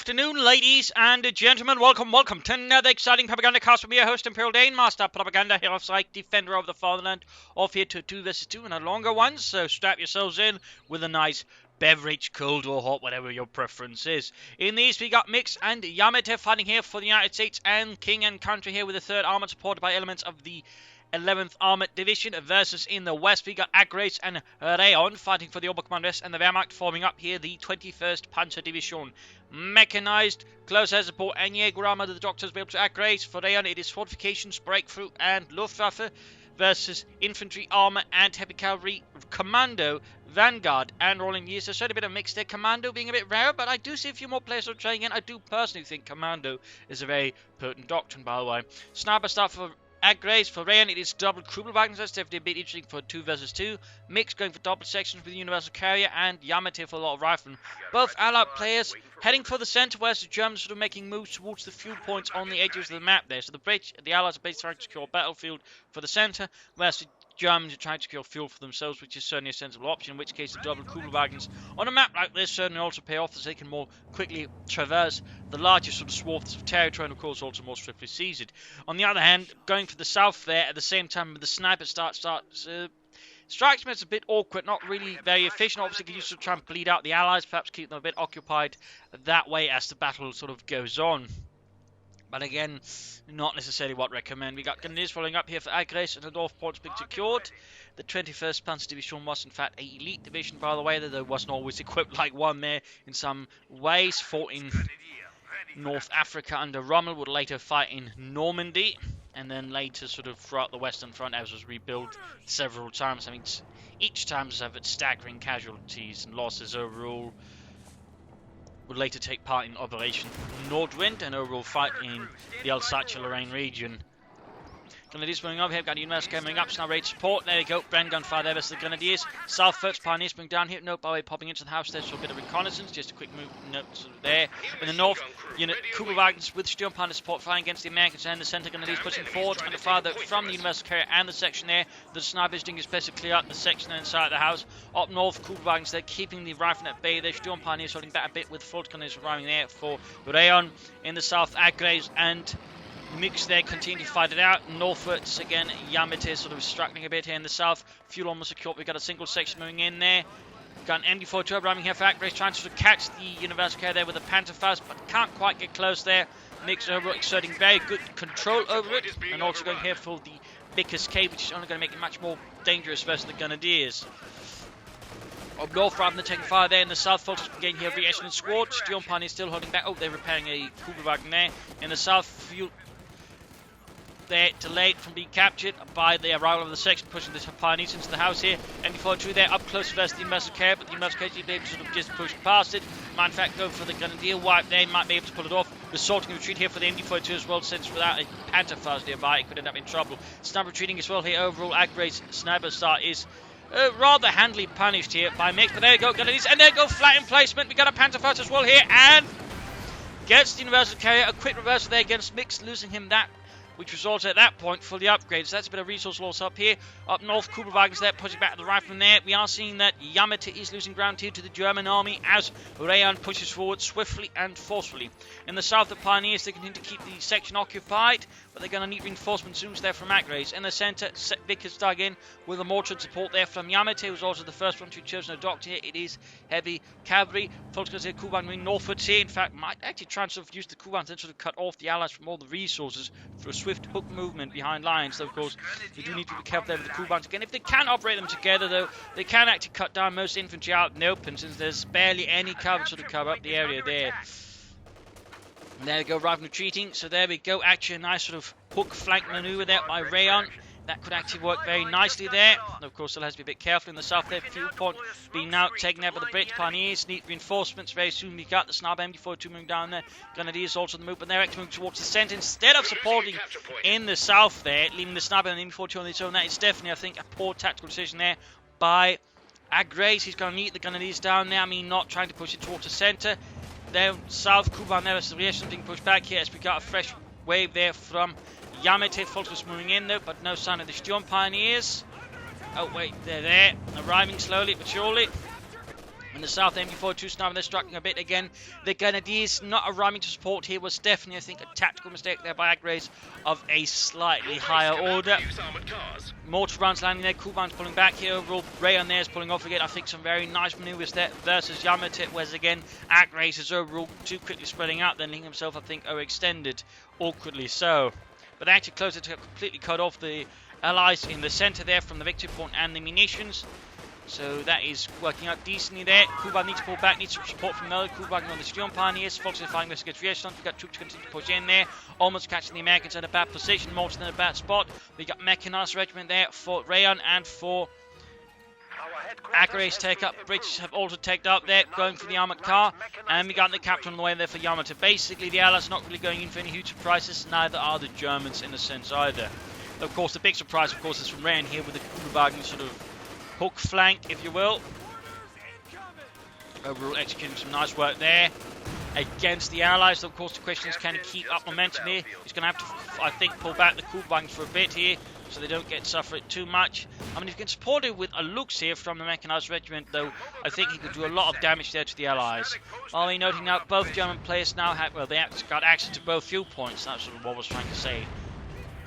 afternoon, ladies and gentlemen. Welcome to another exciting Propagandacast with me, your host, Imperial Dane, Master Propaganda, Hero of Psych, Defender of the Fatherland, off here to 2 vs 2 and a longer one, so strap yourselves in with a nice beverage, cold or hot, whatever your preference is. In these, we got Myks and Yamete fighting here for the United States and King and Country here with the 3rd Armored, supported by elements of the 11th Armored Division, versus in the west we got Agreys and Reyon fighting for the Oberkommanders and the Wehrmacht, forming up here the 21st Panzer Division. Mechanized, close air support and Jaeger armor the doctors be able to Agreys. For Reyon it is fortifications, breakthrough and Luftwaffe, versus infantry, armor and heavy cavalry, commando, vanguard and rolling gears. There's certainly a bit of mix there, commando being a bit rare, but I do see a few more players are trying in. I do personally think commando is a very potent doctrine, by the way. Sniper stuff for Agreys. For Reyon it is double Krubelwagen, so that's definitely a bit interesting for 2 vs 2. Myks going for double sections with the universal carrier, and Yamete for a lot of riflemen. Both allied players heading for the centre, whereas the Germans sort of making moves towards the fuel points on the edges of the map there. So the allies are basically trying to secure a battlefield for the centre, whereas the Germans are trying to secure fuel for themselves, which is certainly a sensible option, in which case the double Krubelwagens on a map like this certainly also pay off, as they can more quickly traverse the largest sort of swaths of territory, and of course also more swiftly seize it. On the other hand, going for the south there at the same time with the sniper strikes me as a bit awkward, not really very efficient. Obviously you should try and bleed out the allies, perhaps keep them a bit occupied that way as the battle sort of goes on. But again, not necessarily what I recommend. We got Grenadiers following up here for Agreys, and the North Port's being secured. The 21st Panzer Division was in fact an elite division, by the way, though there wasn't always equipped like one there in some ways. Fought in North Africa under Rommel, would later fight in Normandy, and then later sort of throughout the Western Front as was rebuilt several times. I mean, each time has suffered staggering casualties and losses overall. Would later take part in Operation Nordwind and overall fight in the Alsace-Lorraine region. Grenadiers moving up here, got the Universal coming up, now ready to support. There you go, Bren gunfire there versus the Grenadiers. South first, Pioneers moving down here. Note, by the way, popping into the house there, so a bit of reconnaissance, just a quick move note sort of there. In the north, unit Krubelwagens with Sturmpanzer support fighting against the Americans, and the centre Grenadiers pushing forward, and the fire from the Universal Carrier and the section there. The snipers doing his best to clear out the section inside the house. Up north, Krubelwagens there, keeping the rifle at bay there. Sturmpioneers holding back a bit with Float Grenadiers arriving there for Reyon. In the south, Agreys and Myks there continue to fight it out. Northwards again, Yamete sort of struggling a bit here in the south. Fuel almost secured. We've got a single section moving in there. Got an MD4 arriving here for Agreys, trying to sort of catch the Universal Carrier there with a Pantherfaust, but can't quite get close there. Myks over exerting very good control over it, and also going here for the Vickers K, which is only going to make it much more dangerous versus the Grenadiers. Up north, rather than taking fire there in the south, Fulters again here, re-echelon squad. Sturmpioneers still holding back. Oh, they're repairing a Krubelwagen there. In the south, fuel they're delayed from being captured by the arrival of the section, pushing the Pioneers into the house here. MD42 there, up close versus the Universal Carrier, but the Universal Carrier is able to sort of just push past it. Might in fact go for the Grenadier wipe there, might be able to pull it off. Assaulting retreat here for the MD42 as well, since without a Pantherfaust nearby, it could end up in trouble. Sniper retreating as well here. Overall, Agreys' sniper star is rather handily punished here by Myks, but there you go, Grenadiers, and there you go, flat emplacement. We got a Pantherfaust as well here, and gets the Universal Carrier. A quick reversal there against Myks, losing him that, which results at that point for the upgrades. So that's a bit of resource loss up here. Up north, Krubelwagens there, pushing back the riflemen there. We are seeing that Yamete is losing ground here to the German army as Reyon pushes forward swiftly and forcefully. In the south, the Pioneers, they continue to keep the section occupied, but they're going to need reinforcements soon there from Agreys. In the centre, Vickers dug in with a mortar support there from Yamete, who's also the first one to be chosen a doctor here. It is heavy cavalry. Folks, here, Kuban moving northwards here. In fact, might actually try and sort of use the Kubans and sort of cut off the allies from all the resources for a swift hook movement behind lines. So, of course, they do need to be careful there with the Kubans. Again, if they can operate them together, though, they can actually cut down most infantry out in the open, since there's barely any cover to sort of cover up the area there. And there we go, right retreating. So there we go, actually a nice sort of hook flank maneuver there by Reyon. That could actually work very nicely there. And of course, still has to be a bit careful in the south there. Fuel point being now taken out by the British Pioneers. Need reinforcements very soon. We got the Sniper MD42 moving down there. Grenadiers also on the move, but they're actually moving towards the centre instead of supporting in the south there, leaving the Sniper and the MD42 on its own. That is definitely, I think, a poor tactical decision there by Agreys. He's going to need the Grenadiers down there. I mean, not trying to push it towards the centre. There, south, Kuban there is being pushed back here as we got a fresh wave there from Yamete. Fulters moving in though, but no sign of the Sturmpioneers. Oh wait, they're there, arriving slowly but surely. In the south, MG42 sniper, they're striking a bit again. The Grenadiers not arriving to support here was definitely, I think, a tactical mistake there by Agreys of a slightly higher order. Mortar rounds landing there, Kuban's pulling back here. Overall, Reyon there is pulling off again. I think some very nice maneuvers there versus Yamete, whereas again, Agreys is overall too quickly spreading out, then leaving himself, I think, overextended, awkwardly so. But they actually closed it to completely cut off the allies in the centre there from the victory point and the munitions. So that is working out decently there. Kuban needs to pull back, needs some support from another. Kuban on the Steel Pioneers, focusing on fighting against Reyon. We've got troops continue to push in there, almost catching the Americans in a bad position, Morton in a bad spot. We got Mechanized Regiment there for Reyon and for Agreys take up. British have also taken up there, going for the armoured car. And we got the captain on the way there for Yamete. Basically, the Allies not really going in for any huge surprises, neither are the Germans in a sense either. Of course, the big surprise, of course, is from Reyon here with the Kuban sort of hook flank, if you will. Overall executing some nice work there against the Allies. Of course, the question is, can he keep up momentum here? He's going to have to, I think, pull back the Kuban for a bit here, so they don't get suffered too much. I mean, if you can support it with a Lux here from the Mechanized Regiment, though, I think he could do a lot of damage there to the Allies. While we're noting now, both German players now have, well, they got access to both fuel points. That's sort of what I was trying to say.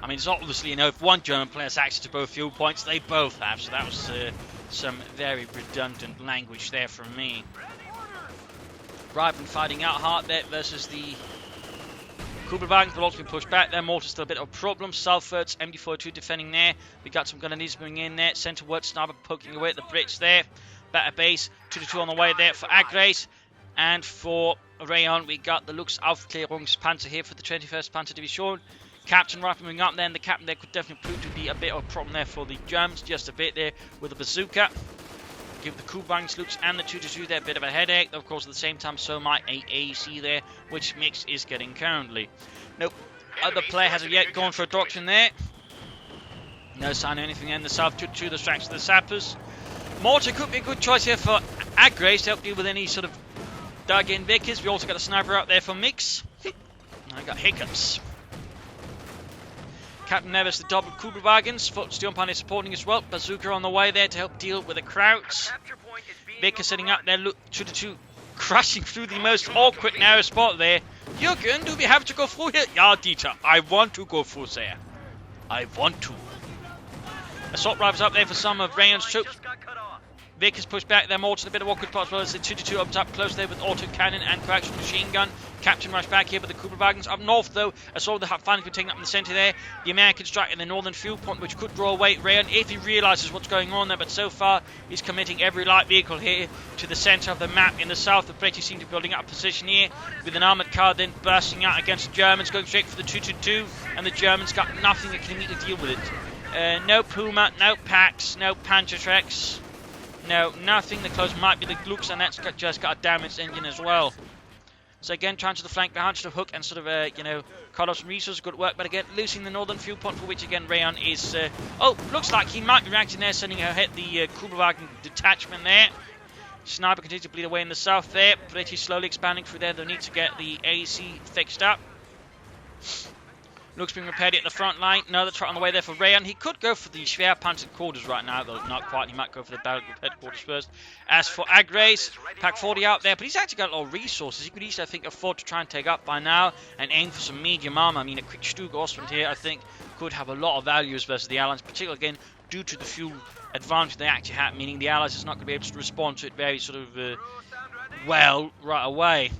I mean, it's obviously, you know, if one German player has access to both fuel points, they both have. So that was some very redundant language there from me. Riven fighting out hard there versus the Kugelwagen, but also been pushed back there. Mortar's still a bit of a problem. Salford's MD42 defending there. We got some Grenadiers moving in there. Centerward sniper poking away at the Brits there. Better base. 2-2 on the way there for Agreys. And for Reyon, we got the Lux Aufklärungspanzer here for the 21st Panzer Division. Captain Rifle moving up there, and the captain there could definitely prove to be a bit of a problem there for the Germans, just a bit there with the bazooka. Give the Kubangs, Lux and the 2-2 there a bit of a headache. Of course, at the same time, so might AAC there, which Myks is getting currently. Nope, other player hasn't yet gone for a doctrine there. No sign of anything in the south. 2-2 distracts the sappers. Mortar could be a good choice here for Agreys to help deal with any sort of dug-in Vickers. We also got a sniper out there for Myks. I got hiccups. Captain Neves, the double Kugelwagens, Steel Pioneer supporting as well. Bazooka on the way there to help deal with the crowds. Vicker setting up there, look, 2-2, crashing through the most awkward narrow spot there. Jürgen, do we have to go through here? Yeah, Dieter, I want to go through there. I want to. Assault rifles up there for some of Reyon's troops. Vickers pushed back there, Morton a bit of awkward parts, well as the 2-2 opens up close there with auto cannon and coaxial machine gun. Captain rush back here, but the Kugelwagens up north though. Assault the finally been taken up in the centre there. The Americans striking the northern fuel point, which could draw away Reyon if he realises what's going on there, but so far he's committing every light vehicle here to the centre of the map. In the south, the British seem to be building up a position here with an armoured car then bursting out against the Germans, going straight for the 2-2, and the Germans got nothing that can immediately deal with it. No Puma, no Pax, no Panzertrex. No, nothing. The close might be the Glux, and that's just got a damaged engine as well. So again, trying to the flank behind, sort of hook and sort of, cut off some resources, good work. But again, losing the northern fuel point, for which again Reyon is, looks like he might be reacting there, sending her hit the Kugelwagen detachment there. Sniper continues to bleed away in the south there. British slowly expanding through there. They'll need to get the AC fixed up. Looks being repaired at the front line. Another try on the way there for Reyon. He could go for the Schwerpanzer quarters right now, though not quite. He might go for the battle group headquarters first. As for Agreys, Pack 40 out there, but he's actually got a lot of resources. He could easily, I think, afford to try and take up by now and aim for some medium armor. I mean, a quick Stug Ostwind here, I think, could have a lot of values versus the Allies, particularly again due to the fuel advantage they actually have, meaning the Allies is not going to be able to respond to it very sort of well right away.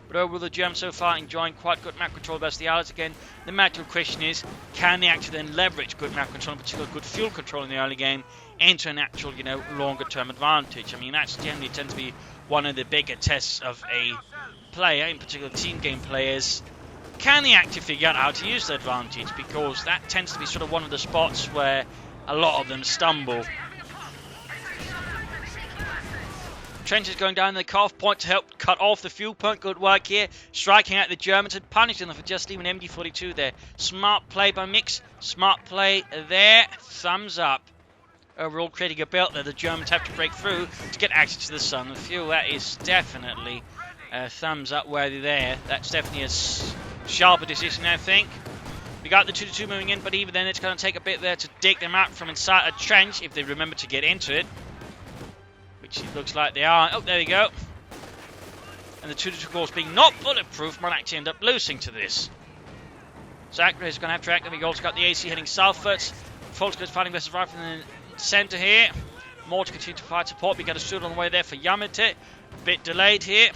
But overall, the Germans so far enjoying quite good map control versus the Allies. Again, the matter question is, can they actually then leverage good map control, in particular good fuel control in the early game, into an actual, longer-term advantage? I mean, that's generally tends to be one of the bigger tests of a player, in particular team game players. Can they actually figure out how to use the advantage? Because that tends to be sort of one of the spots where a lot of them stumble. Trenches going down the cutoff point to help cut off the fuel point. Good work here. Striking at the Germans and punishing them for just leaving MD42 there. Smart play by Myks. Smart play there. Thumbs up. Overall, creating a belt there. The Germans have to break through to get access to the sun and fuel. That is definitely a thumbs up worthy there. That's definitely a sharper decision, I think. We got the 2-2 moving in, but even then it's going to take a bit there to dig them out from inside a trench if they remember to get into it. which it looks like they are. Oh, there we go. And the 2-2 course being not bulletproof might actually end up losing to this. So Agreys is going to have to act. We've also got the AC heading southwards. Folks fighting versus right from the centre here. More to continue to provide support. We got a student on the way there for Yamete. A bit delayed here.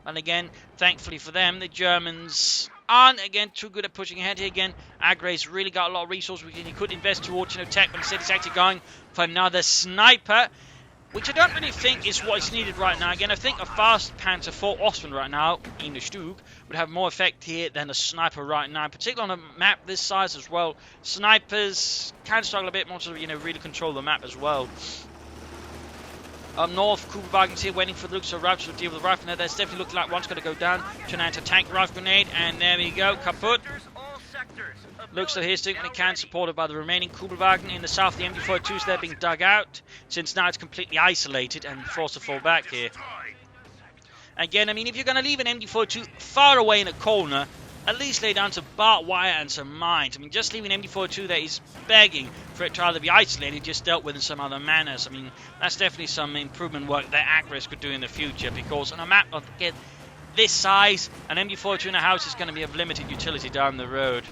And again, thankfully for them, the Germans aren't, again, too good at pushing ahead here again. Agreys really got a lot of resources he could invest towards, tech, but instead he's actually going for another sniper, which I don't really think is what is needed right now. Again, I think a fast Panzer IV Ostwind right now, in the Stug, would have more effect here than a sniper right now, particularly on a map this size as well. Snipers can struggle a bit more to, really control the map as well. Up north, Kugelwagen's here waiting for the looks of Raps to deal with the rifle. Now, there's definitely looking like one's going to go down. Turn out to tank rifle grenade, and there we go, kaput. Looks like he's doing what he can, supported by the remaining Kugelwagen. In the south, the MG42s there being dug out, since now it's completely isolated and forced to fall back here. Again, I mean, if you're going to leave an MG42 far away in a corner, at least lay down some barbed wire and some mines. I mean, just leaving MG42 there is begging for it to either be isolated, just dealt with in some other manners. I mean, that's definitely some improvement work that Agreys could do in the future, because on a map of this size, an MG42 in a house is going to be of limited utility down the road.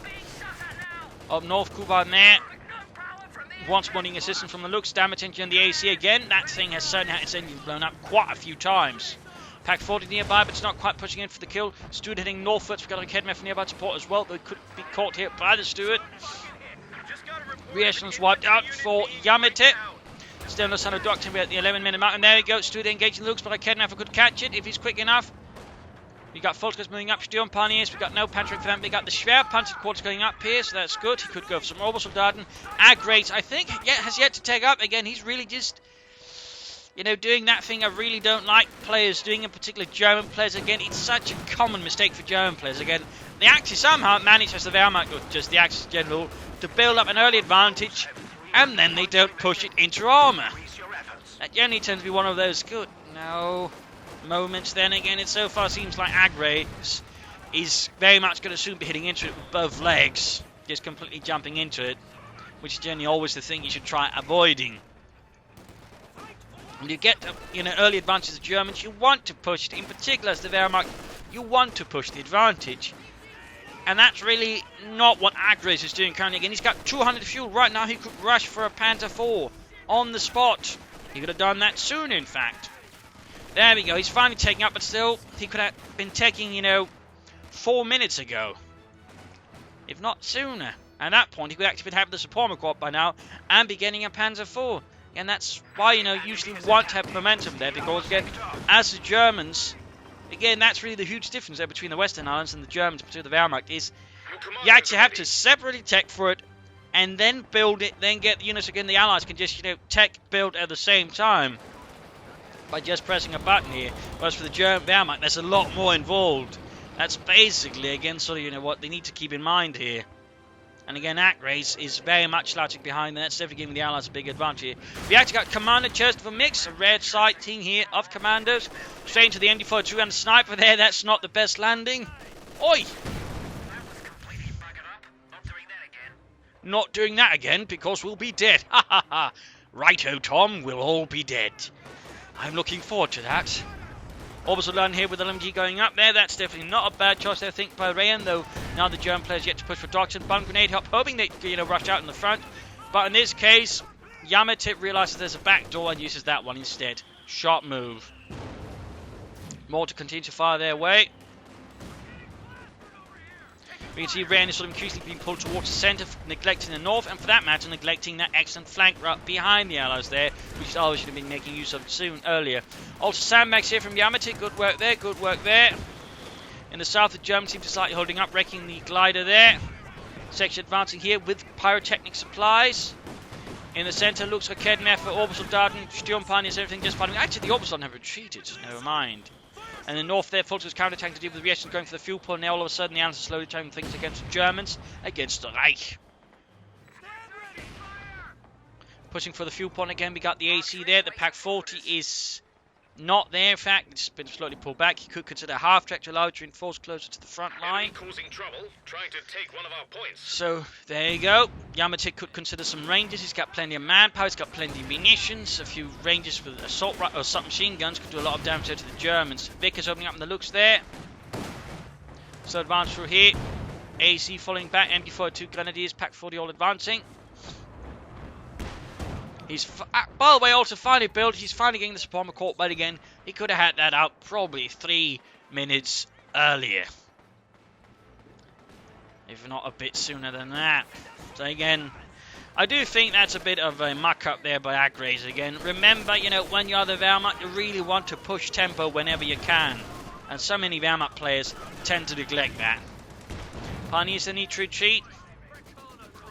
Up north, Kuban there. Wants morning assistance from the looks. Damn attention on the AC again. That thing has certainly had its engine blown up quite a few times. Pack 40 nearby, but it's not quite pushing in for the kill. Stewart heading northwards. We've got a Kedmef for nearby support as well, though it could be caught here by the Stewart. Reaction wiped out for Yamete. Still no sign of Doctor at the 11-minute mark. And there we go. Stewart engaging the looks, but Kedmef could catch it if he's quick enough. We got Volkers moving up, Sturmpaniers, we got no Patrick for them, we got the Schwerpanzer quarters going up here, so that's good. He could go for some Obersoldaten. Agreys, I think, has yet to take up. Again, he's really just, doing that thing I really don't like players doing, in particular German players. Again, it's such a common mistake for German players. Again, they actually somehow manage, as the Wehrmacht, or just the Axis General, to build up an early advantage, and then they don't push it into armour. That generally tends to be one of those good, moments. Then again, it so far seems like Agreys is very much going to soon be hitting into it with both legs, just completely jumping into it, which is generally always the thing you should try avoiding. When you get early advantage of the Germans, you want to push it, in particular as the Wehrmacht, you want to push the advantage, and that's really not what Agreys is doing currently. Again, he's got 200 fuel right now. He could rush for a Panther IV on the spot. He could have done that soon, in fact. There we go, he's finally taking up, but still, he could have been taking, 4 minutes ago. If not sooner. At that point, he could actually have the support corps by now, and be getting a Panzer IV. And that's why, usually want to have momentum there, because, again, as the Germans, again, that's really the huge difference there between the Western Islands and the Germans, particularly the Wehrmacht, is you actually have to separately tech for it, and then build it, then get the units. Again, the Allies can just, tech build at the same time by just pressing a button here. Whereas for the German Wehrmacht, there's a lot more involved. That's basically, again, sort of, what they need to keep in mind here. And again, Agreys is very much slouching behind there. It's definitely giving the Allies a big advantage here. We actually got Commander Chest for Myks, a red sighting here of commandos. Straight into the MD-42 and the sniper there. That's not the best landing. Oi! Not doing that again, because we'll be dead. Ha ha ha. Righto, Tom, we'll all be dead. I'm looking forward to that. Obersoldaten here with the LMG going up there. That's definitely not a bad choice, I think, by Reyon, though now the German players yet to push for Doctrine. Bun grenade up, hoping they, rush out in the front. But in this case, Yamete realizes there's a back door and uses that one instead. Sharp move. More to continue to fire their way. We can see Reyon is sort of increasingly being pulled towards the centre, neglecting the north, and for that matter, neglecting that excellent flank route behind the Allies there, which Allies should have been making use of earlier. Also, sandbags here from Yamete. Good work there, good work there. In the south, the Germans seem to slightly holding up, wrecking the glider there. Section advancing here with pyrotechnic supplies. In the centre, looks like Kedmef for Obersoldaten, Sturmpaniers, everything just fighting. Actually, the Obersoldaten have retreated, never mind. And in the north there, Volkers counterattacking to deal with the reaction, going for the fuel pull. Now all of a sudden the Allies are slowly turning things against the Germans, against the Reich. Pushing for the fuel point again, we got the AC there. The Pack 40 is Not there, in fact, it's been slightly pulled back. He could consider half-track to allow it to reinforce closer to the front line. Causing trouble, trying to take one of our points. So, there you go. Yamete could consider some ranges. He's got plenty of manpower, he's got plenty of munitions. A few ranges with assault or submachine guns could do a lot of damage to the Germans. Vic is opening up in the looks there. So, advance through here. AC following back. MD-42 Grenadiers, Pack 40 all advancing. He's, by the way, also finally built. He's finally getting the support court, but again, he could have had that out probably 3 minutes earlier. If not a bit sooner than that. So again, I do think that's a bit of a muck-up there by Agreys again. Remember, you know, when you're the Wehrmacht, you really want to push tempo whenever you can. And so many Wehrmacht players tend to neglect that. Pioneers need to retreat.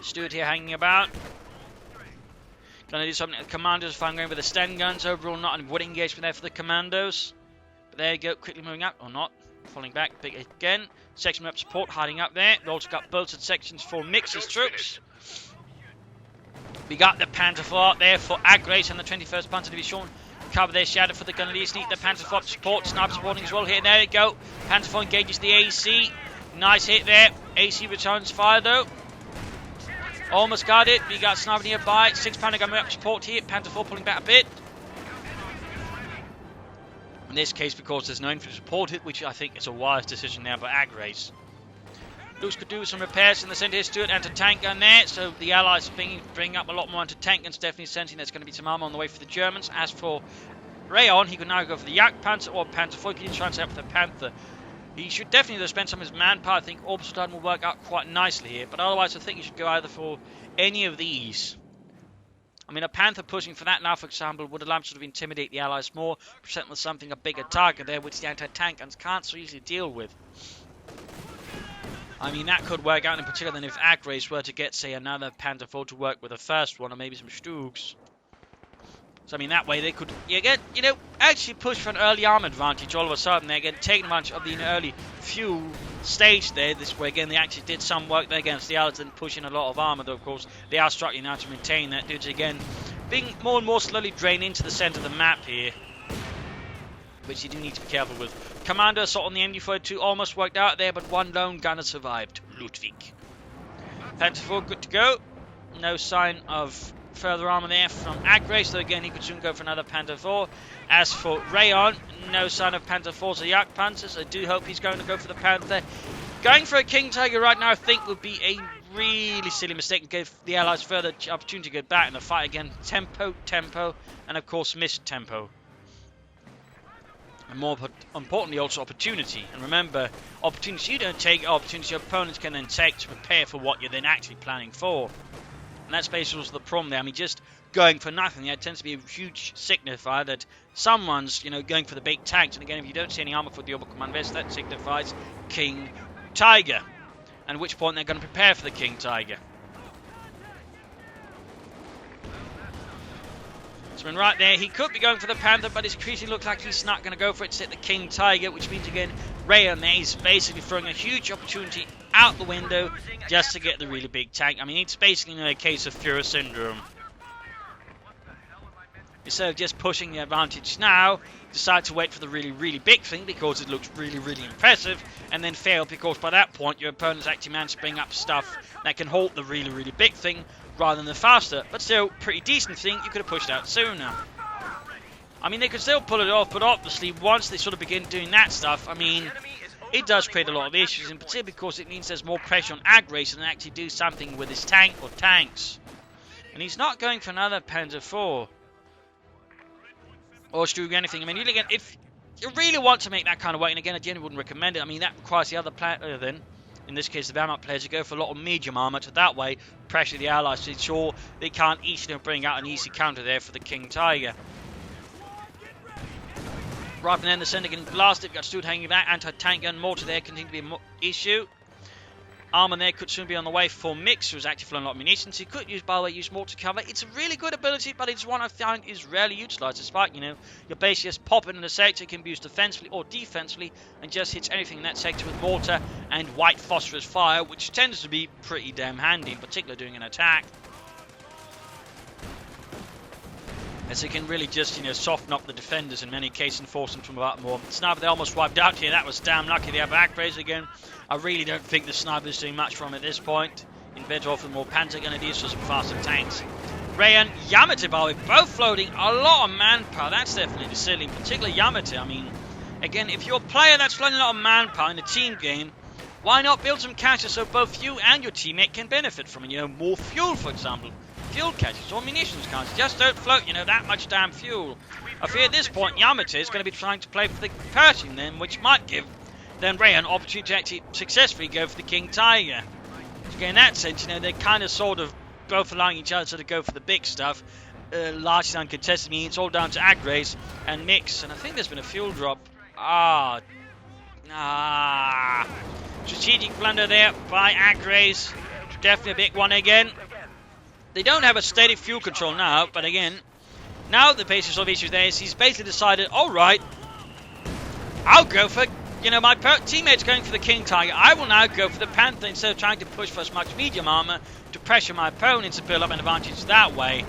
Stuart here hanging about. Gonna do something to the commandos if I'm going with the Sten guns. Overall, not a wood engagement there for the commandos. But there you go, quickly moving up, or not. Falling back, big again. Section rep support hiding up there. We've also got bolted sections for Myks' troops. We got the Panther 4 out there for Agreys and the 21st Panzer Division. Cover their shadow for the Grenadiers. Need the Panther 4 support. Sniper supporting as well here. There you go. Panther 4 engages the AC. Nice hit there. AC returns fire though. Almost got it. We got sniper nearby. 6 Pounder gun up support here. Panther 4 pulling back a bit. In this case, because there's no infantry support it, which I think is a wise decision now by Agreys. Looks could do some repairs in the centre here. Stuart anti-tank gun there. So the Allies bring up a lot more anti-tank guns. Definitely sensing there's going to be some armour on the way for the Germans. As for Reyon, he could now go for the Jagdpanzer or Panther 4. He can try and set up the Panther. He should definitely spend some of his manpower. I think Orbital will work out quite nicely here. But otherwise, I think he should go either for any of these. I mean, a Panther pushing for that now, for example, would allow him to sort of intimidate the Allies more, present them something a bigger target there, which the anti-tank guns can't so easily deal with. I mean, that could work out in particular then if Agreys were to get, say, another Panther 4 to work with the first one, or maybe some Stugs. So, I mean, that way they could, actually push for an early arm advantage all of a sudden. They again taking advantage of the early fuel stage there. This way, again, they actually did some work there against the Allies and pushing a lot of armour, though, of course, they are struggling now to maintain that due to, again, being more and more slowly drained into the centre of the map here, which you do need to be careful with. Commando assault on the MD-42 almost worked out there, but one lone gunner survived, Ludwig. Panther 4 good to go. No sign of further armour there from Agreys, so again he could soon go for another Panther 4. As for Reyon, no sign of Panther 4s or Jagdpanzers. I do hope he's going to go for the Panther. Going for a King Tiger right now I think would be a really silly mistake and give the Allies further opportunity to get back in the fight again. Tempo, and of course missed tempo. And more importantly also opportunity. And remember, opportunities you don't take, opportunities your opponents can then take to prepare for what you're then actually planning for. And that's basically also the problem there. I mean, just going for nothing, it tends to be a huge signifier that someone's, going for the big tanks. And again, if you don't see any armour for the Oberkommand West, that signifies King Tiger. And at which point they're going to prepare for the King Tiger. So right there, he could be going for the Panther, but it increasingly looks like he's not going to go for it to hit the King Tiger, which means again, Reyon there is basically throwing a huge opportunity out the window just to get the really big tank. I mean, it's basically a case of Führer syndrome. Instead of just pushing the advantage now, decide to wait for the really, really big thing because it looks really, really impressive, and then fail because by that point your opponent's actually managed to bring up stuff that can halt the really, really big thing rather than the faster, but still pretty decent thing you could have pushed out sooner. I mean, they could still pull it off, but obviously once they sort of begin doing that stuff, I mean, it does create a lot of issues, in particular because it means there's more pressure on Agreys and actually do something with his tank or tanks. And he's not going for another Panzer 4. Or Stug anything. I mean, again, if you really want to make that kind of weight, and again, I generally wouldn't recommend it. I mean, that requires the other player then, in this case the Wehrmacht players, to go for a lot of medium armour to that way pressure the Allies to ensure they can't easily bring out an easy counter there for the King Tiger. Rather than the centre getting blasted, we've got Stuart hanging back, anti-tank gun, mortar there, continue to be an issue. Armour there could soon be on the way for Myks, who's actually flown a lot of munitions. He could use, by the way, use mortar cover. It's a really good ability, but it's one I find is rarely utilised. Despite, you're basically just popping in the sector, it can be used defensively or defensively, and just hits anything in that sector with mortar and white phosphorus fire, which tends to be pretty damn handy, in particular doing an attack. as they can really just, soften up the defenders in many cases and force them to move out more. Sniper, they almost wiped out here. That was damn lucky. They have Agreys again. I really don't think the Sniper is doing much for them at this point. In better off with more Panzer grenadiers for some faster tanks. Reyon, Yamete, by the way, both floating a lot of manpower. That's definitely the silly, particularly Yamete. I mean, again, if you're a player that's floating a lot of manpower in a team game, why not build some caches so both you and your teammate can benefit from it? More fuel, for example. Fuel caches or munitions caches. Just don't float, that much damn fuel. I fear at this point, Yamete is going to be trying to play for the Pershing then, which might give then Reyon an opportunity to actually successfully go for the King Tiger. So again, in that sense, they're kind of sort of both allowing each other to go for the big stuff. Largely uncontested, meaning it's all down to Agreys and Myks. And I think there's been a fuel drop. Strategic blunder there by Agreys. Definitely a big one again. They don't have a static fuel control now, but again, now the basis of issue there is he's basically decided, alright, I'll go for, my teammate's going for the King Tiger. I will now go for the Panther instead of trying to push for as much medium armor to pressure my opponents to build up an advantage that way.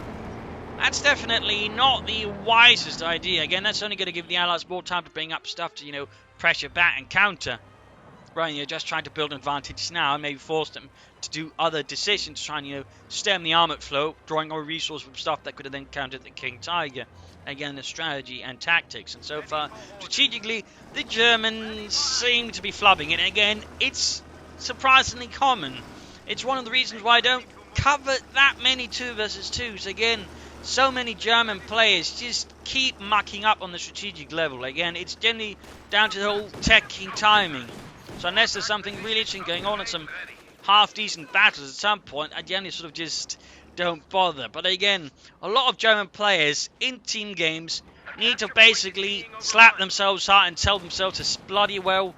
That's definitely not the wisest idea. Again, that's only going to give the Allies more time to bring up stuff to, pressure back and counter. Right, you're just trying to build an advantage now and maybe force them to do other decisions to try and, stem the armoured flow, drawing more resources from stuff that could have then countered the King Tiger. Again, the strategy and tactics. And so far, strategically, the Germans seem to be flubbing it. Again, it's surprisingly common. It's one of the reasons why I don't cover that many 2 versus 2s. Again, so many German players just keep mucking up on the strategic level. Again, it's generally down to the whole teching timing. So unless there's something really interesting going on and some half-decent battles at some point, I generally sort of just don't bother. But again, a lot of German players in team games need to basically slap themselves hard and tell themselves to bloody well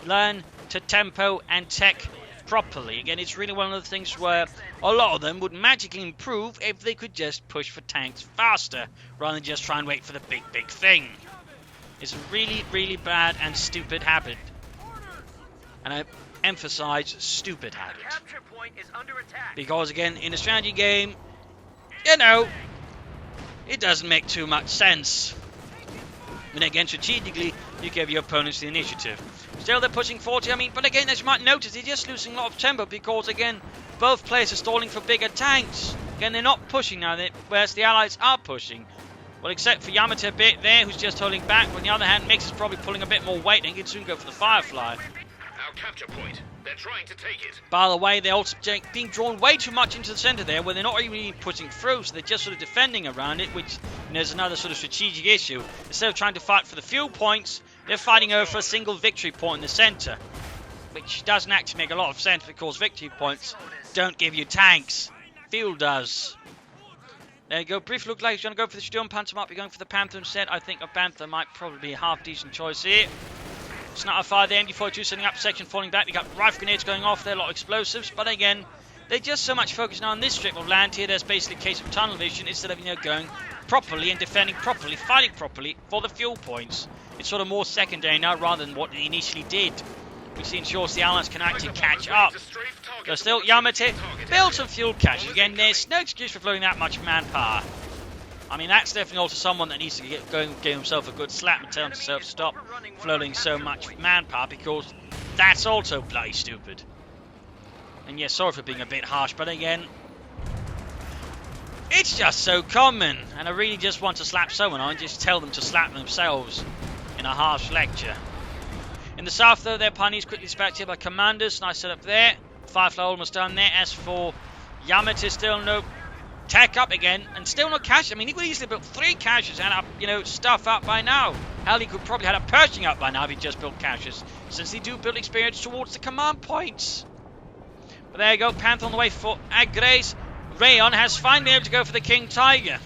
learn to tempo and tech properly. Again, it's really one of the things where a lot of them would magically improve if they could just push for tanks faster rather than just try and wait for the big thing. It's a really, really bad and stupid habit. And I emphasize stupid habit. Because again, in a strategy game, it doesn't make too much sense. And again, strategically, you give your opponents the initiative. Still, they're pushing 40. But again, as you might notice, they're just losing a lot of tempo because, again, both players are stalling for bigger tanks. Again, they're not pushing now, whereas the Allies are pushing. Well, except for Yamete a bit there, who's just holding back. On the other hand, Myks is probably pulling a bit more weight and can soon go for the Firefly. Our capture point. They're trying to take it. By the way, they're also being drawn way too much into the centre there, where they're not really pushing through, so they're just sort of defending around it, which is another sort of strategic issue. Instead of trying to fight for the fuel points, they're fighting over for a single victory point in the centre, which doesn't actually make a lot of sense because victory points don't give you tanks. Fuel does. There you go. Briefly looked like he's going to go for the Sturmpanzer. Might be going for the Panther instead. I think a Panther might probably be a half-decent choice here. Sniper fire, the MD-42 setting up section, falling back. They got rifle grenades going off there, a lot of explosives. But again, they're just so much focused now on this strip of land here. There's basically a case of tunnel vision instead of, going properly and defending properly, fighting properly for the fuel points. It's sort of more secondary now rather than what they initially did, which ensures the Allies can actually catch up. So still, Yamete build some fuel caches. Again, there's no excuse for floating that much manpower. That's definitely also someone that needs to give himself a good slap and tell himself to stop floating so much manpower, because that's also bloody stupid. And yes, sorry for being a bit harsh, but again, it's just so common. And I really just want to slap someone on and just tell them to slap themselves in a harsh lecture. In the south, though, their pioneers quickly dispatched here by commanders. Nice setup there. Firefly almost done there. As for Yamete, still no tech up again, and still no cache. He could easily built 3 caches and up, stuff up by now. Hell, he could probably had a Pershing up by now if he just built caches, since they do build experience towards the command points. But there you go, Panther on the way for Agreys. Reyon has finally been able to go for the King Tiger.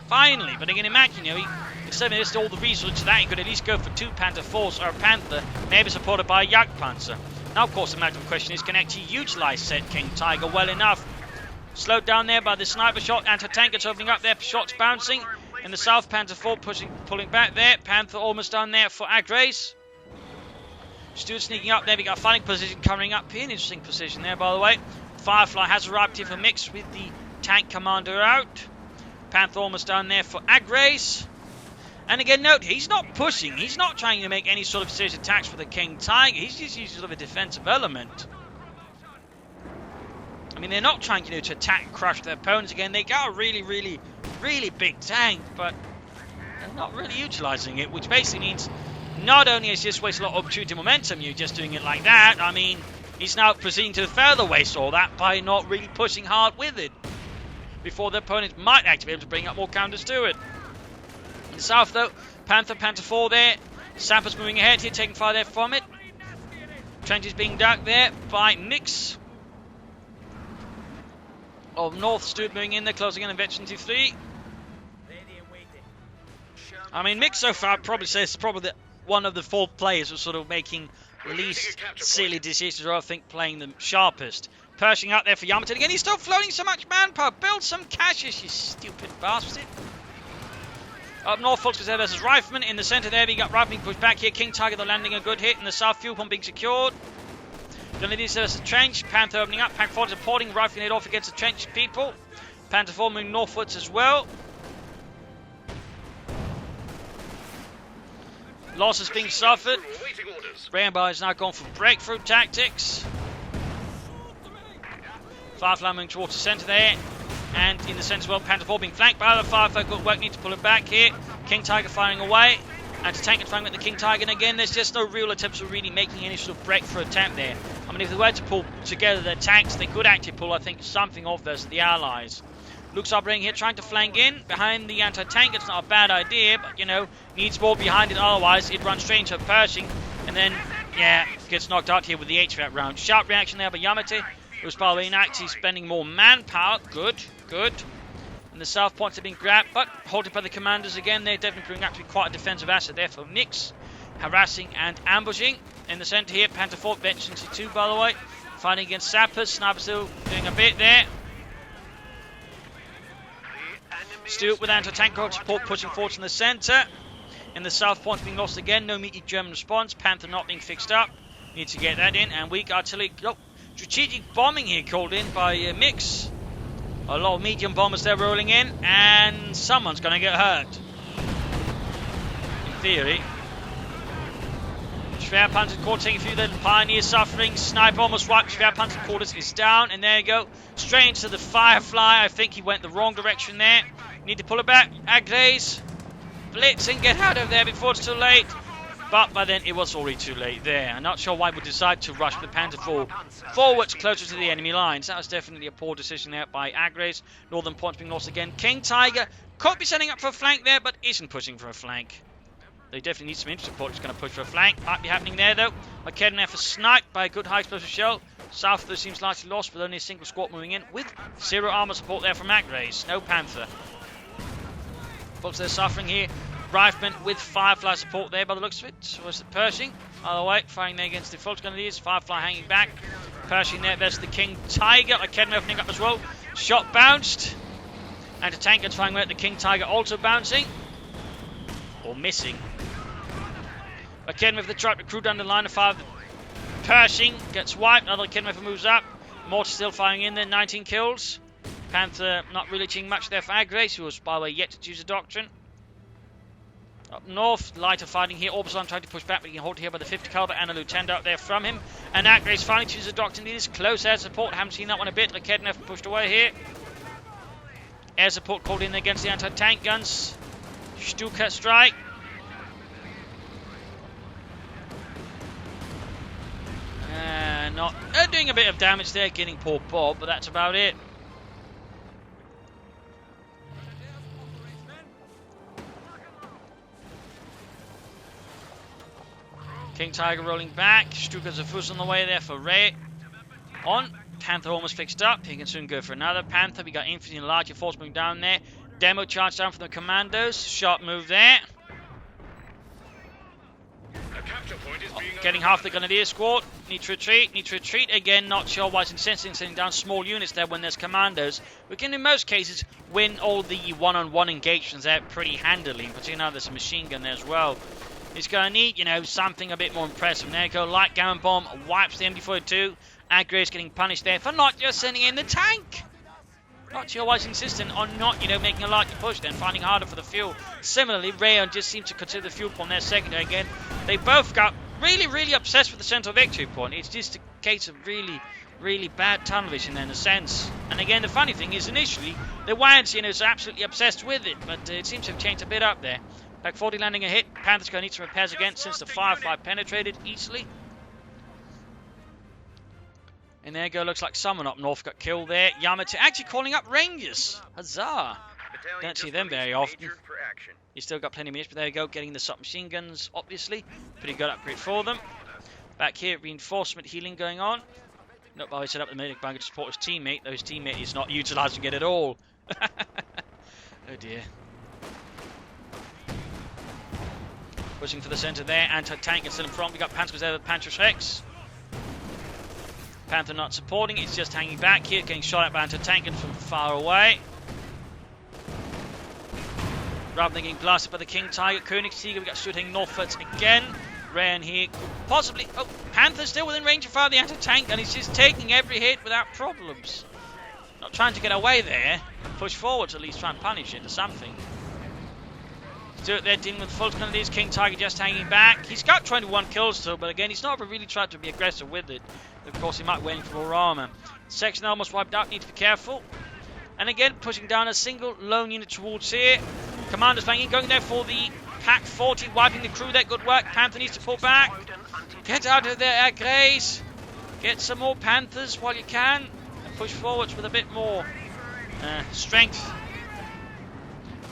Finally, but again, imagine, instead of just all the resources to that, he could at least go for 2 Panther Force or a Panther, maybe supported by a Jagdpanzer. Now, of course, the matter of question is, can actually utilize said King Tiger well enough? Slowed down there by the sniper shot. Anti-tankers opening up there. Shots bouncing. In the south, Panther 4 pulling back there. Panther almost done there for Agreys. Stu sneaking up there. We got a fighting position coming up here. An interesting position there, by the way. Firefly has arrived here for Myks with the tank commander out. Panther almost down there for Agreys. And again, note, he's not pushing. He's not trying to make any sort of serious attacks for the King Tiger. He's just using sort of a defensive element. I mean, they're not trying to attack and crush their opponents again. They got a really, really, really big tank, but they're not really utilizing it, which basically means not only is just wasting a lot of opportunity momentum, you're just doing it like that. I mean, he's now proceeding to further waste all that by not really pushing hard with it, before the opponent might actually be able to bring up more counters to it. In the south, though, Panther 4 there. Sappers moving ahead here, taking fire there from it. Trenches being dug there by Myks. Of North, Stuart moving in there, closing in on Veteran 2-3. I mean, Myks so far probably says probably one of the 4 players was sort of making least silly decisions, or I think playing them sharpest. Pershing out there for Yamete again. He's still floating so much manpower. Build some caches, you stupid bastard. Up north, Folks there versus Rifleman. In the centre there, we got Rifleman pushed back here. King Tiger, they're landing a good hit. In the south, fuel pump being secured. Grenadiers versus Trench. Panther opening up. Pack 4 supporting. Rifleman head off against the Trench people. Panther 4 moving northwards as well. Losses being suffered. Reyon is now going for breakthrough tactics. Firefly moving towards the centre there. And in the centre as well, Panther 4 being flanked by the Firefly. Good work, need to pull it back here. King Tiger firing away. Anti-tank is firing with the King Tiger. And again, there's just no real attempts of really making any sort of breakthrough attempt there. I mean, if they were to pull together their tanks, they could actually pull, I think, something off versus the Allies. Luke's operating here, trying to flank in behind the anti-tank. It's not a bad idea, but, you know, needs more behind it. Otherwise, it runs straight into Pershing. And then, yeah, gets knocked out here with the HVAC round. Sharp reaction there by Yamete. It was by Reyon actually spending more manpower. Good, good. And the south points have been grabbed, but halted by the commanders again. They're definitely proving actually quite a defensive asset there for Myks. Harassing and ambushing. In the centre here, Panther 4, Veteran 2 by the way. Fighting against Sappers. Sniper still doing a bit there. Stuart with anti-tank support pushing forward in the centre. In the south points being lost again. No immediate German response. Panther not being fixed up. Need to get that in. And weak artillery. Oh, strategic bombing here called in by Myks. A lot of medium bombers there rolling in. And someone's going to get hurt. In theory. Schwerpanzer Quarters taking a few there. Pioneer suffering. Sniper almost wiped. Schwerpanzer Quarters is down. And there you go. Straight into the Firefly. I think he went the wrong direction there. Need to pull it back. Agreys. Blitz and get out of there before it's too late. But by then it was already too late there. I'm not sure why we decide to rush the Panther 4 forwards closer to the enemy lines. That was definitely a poor decision there by Agreys. Northern points being lost again. King Tiger could be setting up for a flank there, but isn't pushing for a flank. They definitely need some infantry support. It's going to push for a flank. Might be happening there though. McKenna there for sniped by a good high explosive shell. South though seems largely lost with only a single squad moving in with 0 armor support there from Agreys. No Panther. Folks, they're suffering here. Rifleman with Firefly support there by the looks of it. Was it Pershing? Other way, fighting there against the Fulton Grenadiers. Firefly hanging back. Pershing there versus the King Tiger. Academy opening up as well. Shot bounced. And a tank is firing at the King Tiger, also bouncing. Or missing. Academy with the truck, the crew down the line of fire. Pershing gets wiped. Another Academy moves up. Mortar still firing in there. 19 kills. Panther not really doing much there for Agreys, who was, by the way, yet to choose a doctrine. Up north, lighter fighting here. Orbison trying to push back, but he can hold here by the 50 caliber and a lieutenant out there from him. And Agreys finally chooses a doctrine. It is close air support. Haven't seen that one a bit. Rakednev pushed away here. Air support called in against the anti-tank guns. Stuka strike. Not doing a bit of damage there, getting poor Bob, but that's about it. King Tiger rolling back. Stuka's a fuss on the way there for Ray. On. Panther almost fixed up. He can soon go for another Panther. We got infantry and larger force moving down there. Demo charge down from the commandos. Sharp move there. Getting half the Grenadier squad. Need to retreat. Need to retreat again. Not sure why it's insisting sending down small units there when there's commandos. We can in most cases win all the one-on-one engagements there pretty handily. But you know there's a machine gun there as well. He's going to need, you know, something a bit more impressive. There you go. Light Gammon Bomb wipes the MD-42. Agreys getting punished there for not just sending in the tank. Not sure why he's insistent on not, making a larger push then, finding harder for the fuel. Similarly, Reyon just seems to consider the fuel point their secondary again. They both got really obsessed with the central victory point. It's just a case of really bad tunnel vision in a sense. And again, the funny thing is, initially, they weren't, so absolutely obsessed with it, but it seems to have changed a bit up there. Pack 40 landing a hit. Panthers going to need some repairs again since the Firefly penetrated easily. And there you go, looks like someone up north got killed there. Yamete actually calling up Rangers. Huzzah! Don't see them very often. You still got plenty of minutes, but there you go, getting the submachine guns, obviously. Pretty good upgrade for them. Back here, reinforcement healing going on. Nope, while he set up the medic bunker to support his teammate, though his teammate is not utilising it at all. Oh dear. Pushing for the centre there, anti-tank is still in front. We got Panthers there with Panthers Rex. Panther not supporting, it's just hanging back here, getting shot at by anti-tank from far away. Rather than getting blasted by the King Tiger, Koenigsegger, we got shooting northwards again. Reyon here, possibly. Oh, Panther's still within range of fire of the anti-tank, and he's just taking every hit without problems. Not trying to get away there, push forward to at least try and punish it or something. Still there dealing with full penalties. King Tiger just hanging back. He's got 21 kills still, but again, he's not really tried to be aggressive with it. Of course, he might wait for more armor. Section almost wiped out, need to be careful. And again, pushing down a single lone unit towards here. Commander's flanking, going there for the Pack 40, wiping the crew there. Good work. Panther needs to pull back. Get out of there, Agreys. Get some more Panthers while you can. And push forwards with a bit more strength.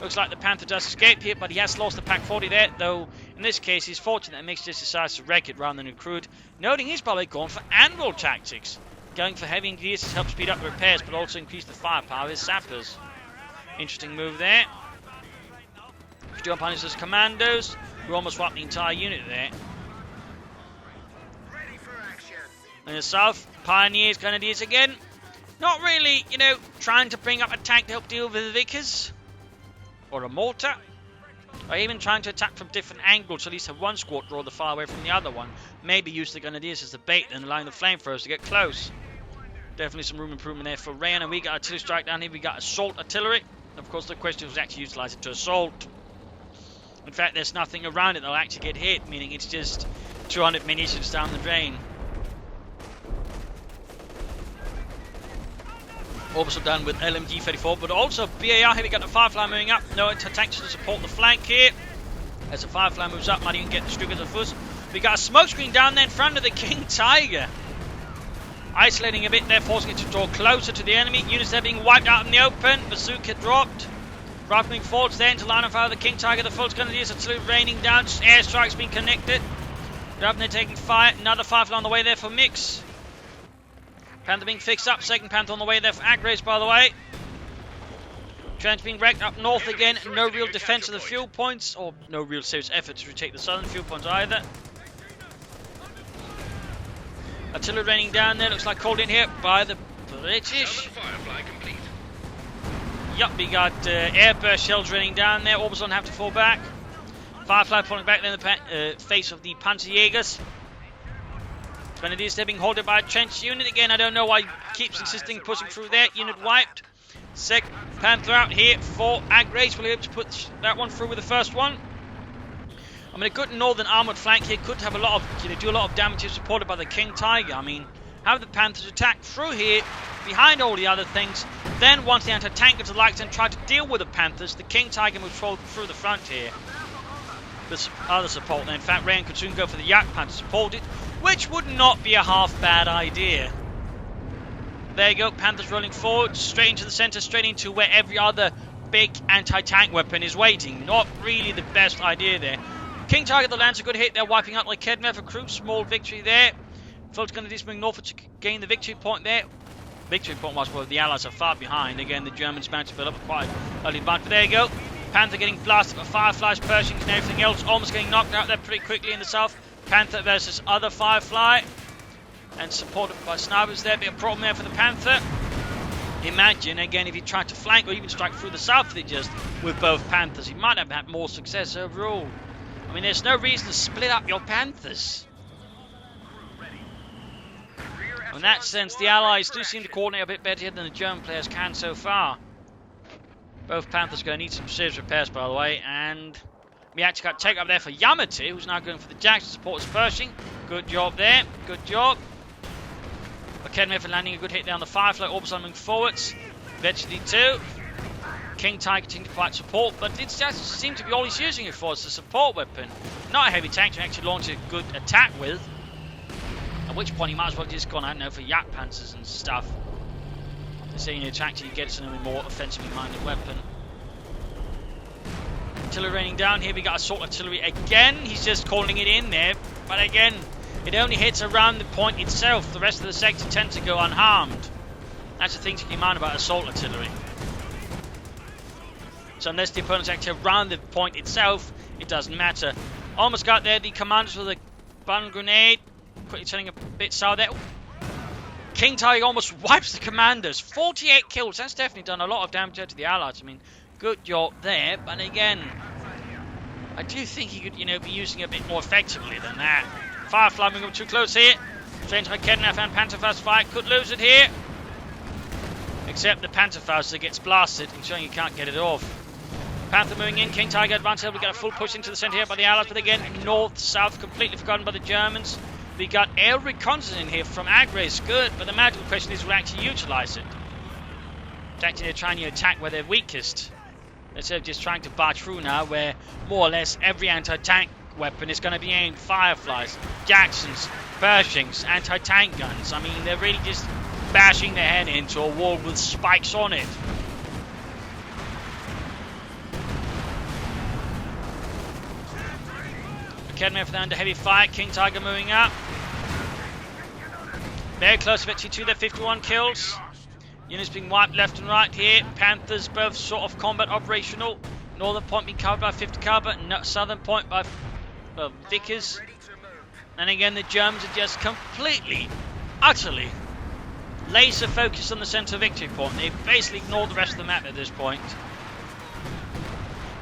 Looks like the Panther does escape here, but he has lost the Pack 40 there, though in this case he's fortunate that Myks just decides to wreck it rather than recruit. Noting he's probably gone for anvil tactics. Going for heavy engineers to help speed up the repairs, but also increase the firepower of his sappers. Interesting move there. Still punish his commandos, who almost wiped the entire unit there. In the south, Pioneers, Grenadiers again. Not really, trying to bring up a tank to help deal with the Vickers. Or a mortar, or even trying to attack from different angles to at least have one squad draw the fire away from the other one. Maybe use the Grenadiers as the bait and allowing the flamethrowers to get close. Definitely some room improvement there for Reyon, and we got artillery strike down here. We got assault artillery. Of course, the question was actually utilize it to assault. In fact, there's nothing around it that'll actually get hit, meaning it's just 200 munitions down the drain. Also done with LMG 34, but also BAR here. We got the Firefly moving up. No tanks to support the flank here. As the Firefly moves up, might even get the Strugers of Fuss. We got a smoke screen down there in front of the King Tiger. Isolating a bit there, forcing it to draw closer to the enemy. Units there being wiped out in the open. Bazooka dropped. Right moving forwards there into line of fire of the King Tiger. The full Grenadiers artillery raining down. Just airstrikes being connected. Right there taking fire. Another Firefly on the way there for Myks. Panther being fixed up. Second Panther on the way there for Agreys, by the way. Trench being wrecked up north again. No real defense of the fuel points, or no real serious effort to retake the southern fuel points either. Artillery raining down there. Looks like called in here by the British. Yup, we got airburst shells raining down there. Orbison have to fall back. Firefly pulling back there in the face of the Panzerjägers. Grenadiers there being holded by a trench unit. Again, I don't know why he keeps insisting pushing through there. Unit wiped. Second Panther out here for Agreys. Will be able to put that one through with the first one. I mean, a good northern armoured flank here could have a lot of, do a lot of damage if supported by the King Tiger. I mean, have the Panthers attack through here, behind all the other things. Then once the anti-tankers are liked and try to deal with the Panthers, the King Tiger moves through the front here. With other support there. In fact, Reyon could soon go for the Yak Panther to support it, which would not be a half bad idea. There you go, Panthers rolling forward, straight into the centre, straight into where every other big anti-tank weapon is waiting. Not really the best idea there. King Tiger, the Lancer, good hit. They're wiping out like Kedmer for crew. Small victory there. Fult's going to just move north to gain the victory point there. Victory point was where the Allies are far behind. Again, the Germans managed to fill up quite early advance. But there you go. Panther getting blasted by Fireflies, Pershings and everything else. Almost getting knocked out there pretty quickly in the south. Panther versus other Firefly. And supported by snipers there. Be a problem there for the Panther. Imagine, again, if he tried to flank or even strike through the south with both Panthers. He might have had more success overall. I mean, there's no reason to split up your Panthers. In that sense, the Allies do seem to coordinate a bit better than the German players can so far. Both Panthers going to need some serious repairs, by the way, and we actually got taken up there for Yamete, who's now going for the Jacks to support his Pershing. Good job there, good job. Academy for landing a good hit there on the Firefly, Orbison moving forwards. Eventually too. King Tiger continuing to provide support, but it just seems to be all he's using it for as a support weapon. Not a heavy tank to actually launch a good attack with. At which point he might as well just gone out now for Yak Panzers and stuff. Seeing an attack till you get something more offensively minded weapon. Artillery raining down here, we got assault artillery again. He's just calling it in there, but again, it only hits around the point itself. The rest of the sector tends to go unharmed. That's the thing to keep in mind about assault artillery. So unless the opponent's actually around the point itself, it doesn't matter. Almost got there, the commanders with a bomb grenade. Quickly turning a bit sour there. King Tiger almost wipes the commanders. 48 kills, that's definitely done a lot of damage to the Allies. I mean, good job there, but again, I do think he could, be using it a bit more effectively than that. Firefly moving up too close here. Strange Kednaf and Panzerfaust fire could lose it here. Except the Panzerfaust that gets blasted, ensuring you can't get it off. Panther moving in, King Tiger advancing. We get a full push into the centre here by the Allies, but again, north, south, completely forgotten by the Germans. We got air reconnaissance in here from Agreys, good, but the magical question is, will actually utilise it? Actually, they're trying to attack where they're weakest. Instead of just trying to barge through now, where more or less every anti-tank weapon is going to be aimed. Fireflies, Jacksons, Pershings, anti-tank guns. I mean, they're really just bashing their head into a wall with spikes on it. Academy for the under heavy fire. King Tiger moving up. Very close eventually to their 51 kills. Units being wiped left and right here. Panthers both sort of combat operational. Northern point being covered by 50 caliber. Southern point by Vickers. And again, the Germans are just completely, utterly laser focused on the centre victory point. They've basically ignored the rest of the map at this point.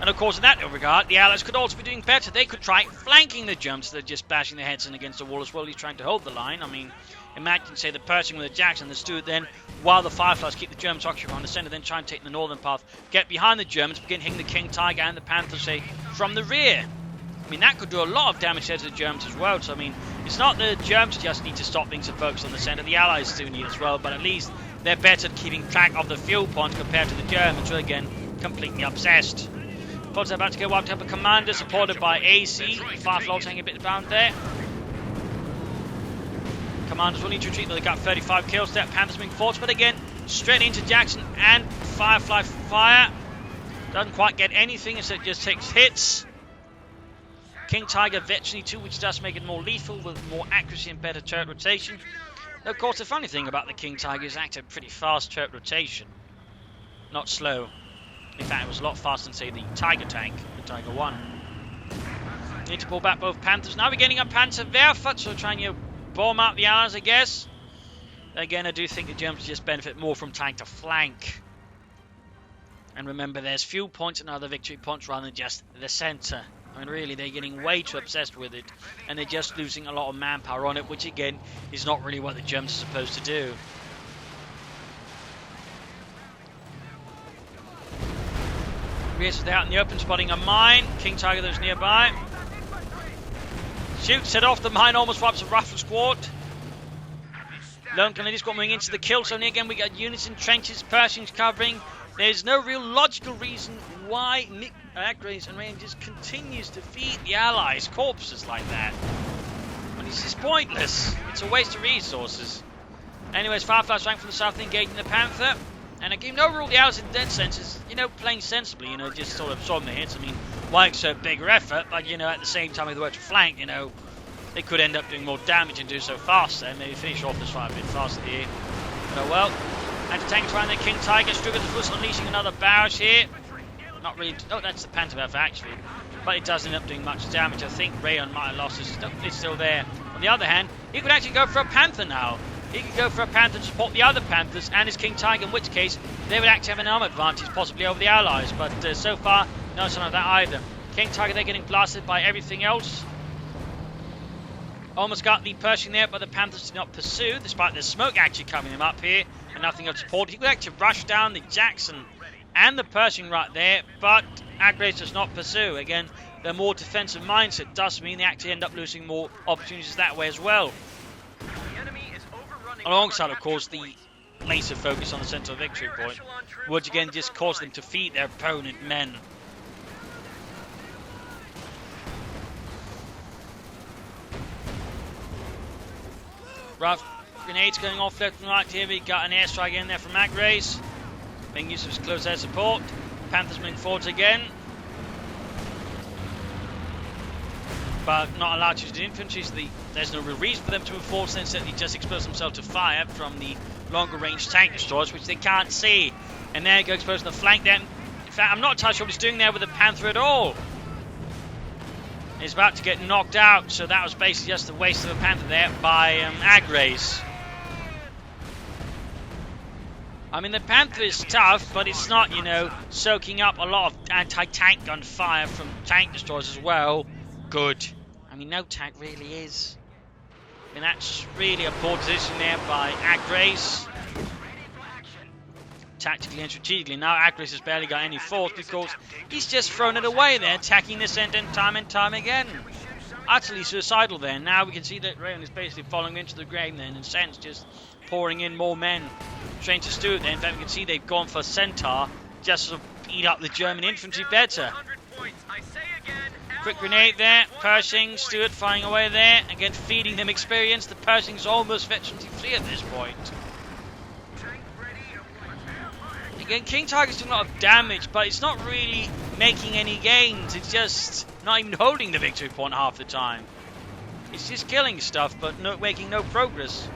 And of course, in that regard, the Allies could also be doing better. They could try flanking the Germans. They're just bashing their heads in against the wall as well. He's trying to hold the line. I mean, imagine, say, the Pershing with the Jackson. Let's do it then while the Fireflies keep the Germans occupied on the centre, then try and take the northern path. Get behind the Germans, begin hitting the King Tiger and the Panthers, say, from the rear. I mean, that could do a lot of damage there to the Germans as well. So, I mean, it's not the Germans just need to stop things and focus on the centre. The Allies do need as well, but at least they're better at keeping track of the fuel points compared to the Germans, who are, again, completely obsessed. Pods are about to get wiped up. A commander supported by AC. Fireflies hanging a bit bound there. Commanders will need to retreat, though they got 35 kills there. Panthers moving forwards, but again, straight into Jackson and Firefly fire. Doesn't quite get anything, instead just takes hits. King Tiger virtually too, which does make it more lethal with more accuracy and better turret rotation. Though, of course, the funny thing about the King Tiger is actually pretty fast turret rotation. Not slow. In fact, it was a lot faster than, say, the Tiger tank, the Tiger 1. Need to pull back both Panthers. Now we're getting a Panzerwehrfahrt, so trying to bomb out the Allies, I guess. Again, I do think the Germans just benefit more from trying to flank. And remember, there's fuel points and other victory points rather than just the centre. I mean, really, they're getting way too obsessed with it. And they're just losing a lot of manpower on it, which, again, is not really what the Germans are supposed to do. Yes, they're out in the open, spotting a mine. King Tiger that's nearby. Shoots, set off the mine, almost wipes a rifle squad. Lone Canadian squad moving into the kill zone. Again, we got units in trenches, Pershings covering. There's no real logical reason why Myks, Agreys and Reyon just continues to feed the Allies corpses like that. But it's just pointless. It's a waste of resources. Anyways, Fireflies rank from the south, engaging the Panther. And again, overall, the Allies in dead sense is, playing sensibly, just sort of absorbing the hits. I mean, why exert bigger effort? But, at the same time, if they were to flank, they could end up doing more damage and do so faster. And maybe finish off this fight a bit faster here. But, well, anti-tanks around the King Tiger. Struggles was unleashing another barrage here. Not really. Oh, that's the Panther actually. But it doesn't end up doing much damage. I think Reyon might have lost his. It's still there. On the other hand, he could actually go for a Panther now. He could go for a Panther to support the other Panthers and his King Tiger, in which case they would actually have an armor advantage, possibly over the Allies. But so far, no sign of that either. King Tiger, they're getting blasted by everything else. Almost got the Pershing there, but the Panthers did not pursue, despite the smoke actually coming them up here, and nothing else support. He could actually rush down the Jackson and the Pershing right there, but Agreys does not pursue. Again, their more defensive mindset does mean they actually end up losing more opportunities that way as well. Alongside, of course, the laser focus on the central victory point, which again just caused them to feed their opponent men. Rough grenades going off left and right here. We got an airstrike in there from Agreys, being used as close air support. Panthers moving forwards again, but not allowed to use the infantry, so there's no real reason for them to move forward, since they just expose themselves to fire from the longer range tank destroyers, which they can't see. And there you go, exposing the flank then. In fact, I'm not entirely sure what he's doing there with the Panther at all. He's about to get knocked out, so that was basically just a waste of a Panther there by Agreys. I mean, the Panther is tough, but it's not, you know, soaking up a lot of anti-tank gun fire from tank destroyers as well. Good. I mean, no tank really is. I mean, that's really a poor position there by Agreys. Tactically and strategically. Now Agreys has barely got any force because he's just thrown it away there, attacking the center time and time again. Utterly suicidal there. Now we can see that Reyon is basically falling into the grave then, in a sense, just pouring in more men trying to stew it there. In fact, we can see they've gone for Centaur just to eat up the German infantry better. Quick grenade there. Pershing, Stewart firing away there. Again, feeding them experience. The Pershing's almost veteran free at this point. Again, King Tiger's doing a lot of damage, but it's not really making any gains. It's just not even holding the victory point half the time. It's just killing stuff, but making no progress.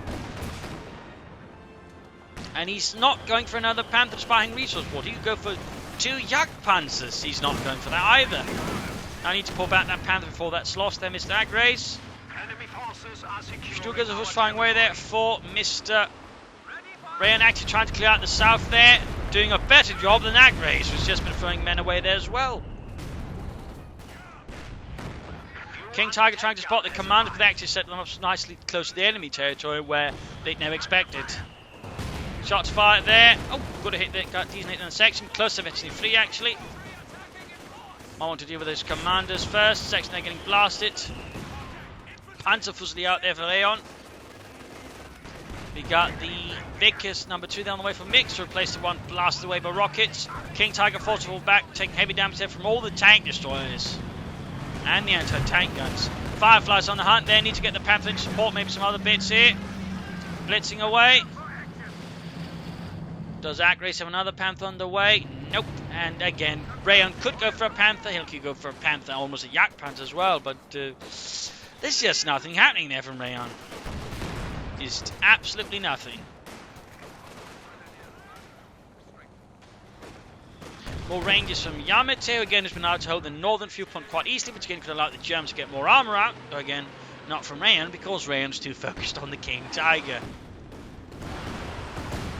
And he's not going for another Panther spying resource port. He could go for 2 Jagdpanzers. He's not going for that either. I need to pull back that Panther before that's lost there, Mr. Agreys. Stuttgart was firing away there for Mr. Reyon, actually trying to clear out the south there, doing a better job than Agreys, who's just been throwing men away there as well. King Tiger trying to spot the commander, but they actually set them up nicely close to the enemy territory where they'd never expected. Shots fired there. Oh, good hit there, got decent in the section. Close eventually free actually. I want to deal with those commanders first. Section they're getting blasted. Panzerfusilier out there for Reyon. We got the Myks number 2 down the way from Myks to replace the one blasted away by rockets. King Tiger forced to fall back, taking heavy damage there from all the tank destroyers and the anti-tank guns. Fireflies on the hunt there, need to get the Panther into support, maybe some other bits here. Blitzing away. Does Agreys have another Panther on the way? Nope. And again, Reyon could go for a Panther. He could go for a Panther, almost a Yak Panther as well. But there's just nothing happening there from Reyon. Just absolutely nothing. More ranges from Yamete, again, has been able to hold the northern fuel point quite easily, which again could allow the Germans to get more armor out. Again, not from Reyon, because Reyon's too focused on the King Tiger.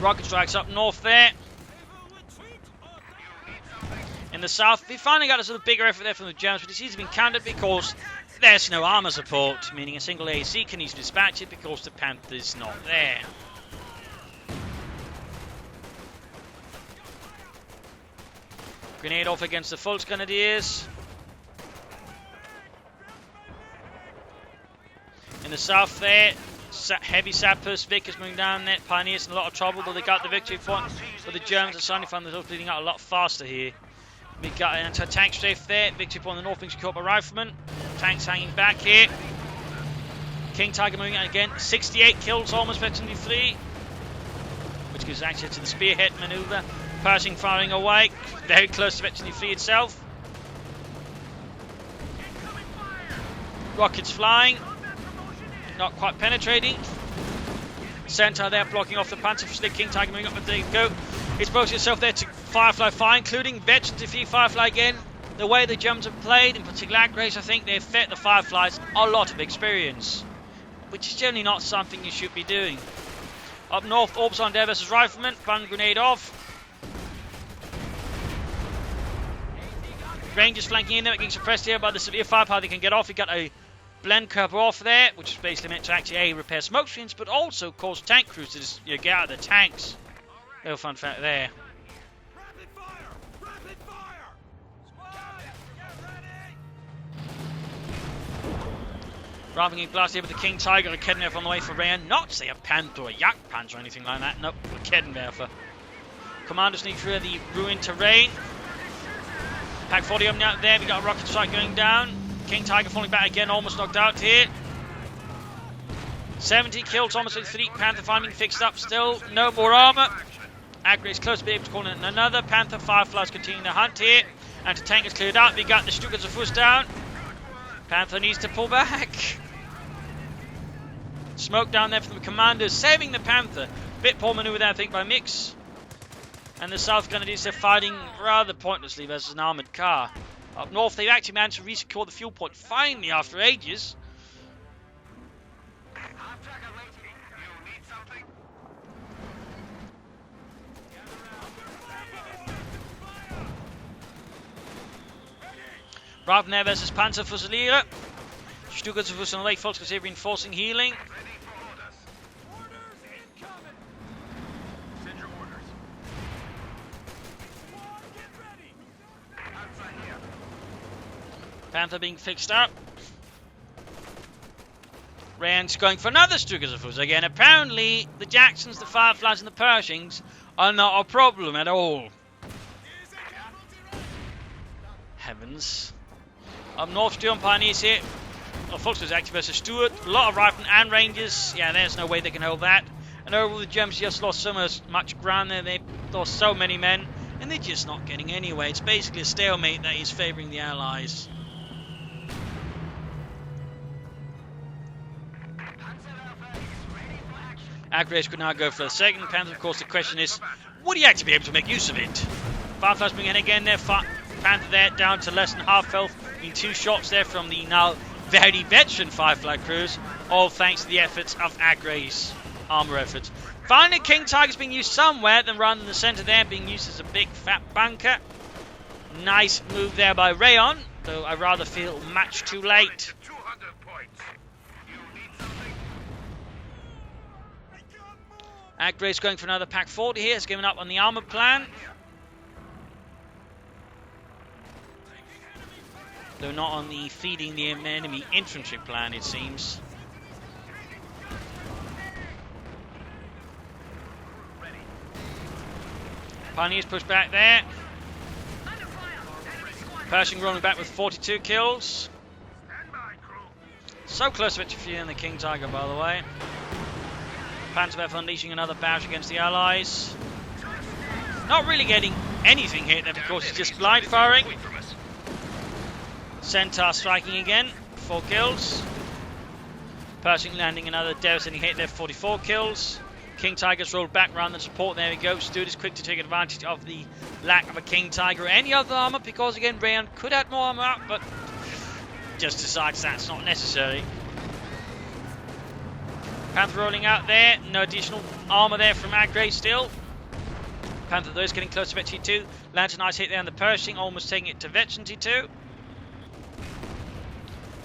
Rocket strikes up north there. In the south, we finally got a sort of bigger effort there from the Germans, but it seems to have been countered because there's no armor support, meaning a single AC can easily dispatch it because the Panther's not there. Grenade off against the Volksgrenadiers. In the south there, heavy sappers, Vickers moving down there, Pioneers in a lot of trouble, but they got the victory point. But the Germans are suddenly finding themselves bleeding out a lot faster here. We got an anti-tank strafe there, victory point on the north being secured by Riflemen. Tanks hanging back here. King Tiger moving out again, 68 kills, almost veteranly free, which gives access to the spearhead maneuver. Pershing firing away, very close to veteranly free itself. Rockets flying, not quite penetrating. Centaur there blocking off the Panzerfusilier. King Tiger moving up, but there you go. Exposing itself there to Firefly fire, including veteran defeat Firefly again. The way the Germans have played, in particular Agreys, I think they've fed the Fireflies a lot of experience, which is generally not something you should be doing. Up north, Orbs on there versus Riflemen. Fun grenade off. Rangers flanking in there, getting suppressed here by the severe firepower they can get off. We got a blend cover off there, which is basically meant to actually A, repair smoke screens, but also cause tank crews to just get out of the tanks. Little fun fact there. Rapid fire! Rapid fire! Squad, get ready! Rather than getting blasted with the King Tiger or Keddenwerfer on the way for Reyon. Not say a Panther or a Yak Panther or anything like that. Nope, a Keddenwerfer. Commanders sneak through the ruined terrain. Pack 40 up now there. We got a rocket strike going down. King Tiger falling back again, almost knocked out here. 70 kills, almost with 3. Panther finding fixed up still. No more armor. Agreys close to be able to call in another. Panther Fireflies continuing the hunt here. Anti-tank is cleared out. We got the Stukas of Fuss down. Panther needs to pull back. Smoke down there from the commanders, saving the Panther. Bit poor maneuver there, I think, by Myks. And the South Grenadiers are fighting rather pointlessly versus an armoured car. Up north, they've actually managed to resecure the fuel point finally after ages. Ravner versus Panzer Fusilier. Stukas of Fuss on the lake, folks, because they're reinforcing healing. Panther being fixed up. Reyon's going for another Stukas of Fuss again. Apparently, the Jacksons, the Fireflies, and the Pershings are not a problem at all. Heavens. Up north, Steel and Pioneers here. Well, folks, was active versus Stuart. A lot of riflemen and Rangers. Yeah, there's no way they can hold that. And overall, the Germans just lost so much ground there. They lost so many men. And they're just not getting anywhere. It's basically a stalemate that is favouring the Allies. Agreys could now go for the second Panther. Of course, the question is, would he actually be able to make use of it? Fireflies bringing in again there. Panther there down to less than half health. In 2 shots there from the now very veteran Firefly crews. All thanks to the efforts of Agreys' armour efforts. Finally, King Tiger's being used somewhere than rather than the centre there, being used as a big fat bunker. Nice move there by Reyon, though I rather feel much too late. Agreys going for another pack 40 here. Has given up on the armour plan. Though not on the feeding the enemy infantry plan, it seems. Pioneers push back there. Pershing rolling back with 42 kills. So close to victory in the King Tiger, by the way. Panzerwerfer unleashing another barrage against the Allies. Not really getting anything hit there, of course, it's just blind firing. Centaur striking again, 4 kills. Pershing landing another devastating hit there, 44 kills. King Tiger's rolled back rather than support. There we go. Stuart is quick to take advantage of the lack of a King Tiger or any other armour, because again, Reyon could add more armour up, but just decides that's not necessary. Panther rolling out there. No additional armour there from Agreys still. Panther though is getting close to Vet T2. Lands a nice hit there on the Pershing, almost taking it to Veteran T2.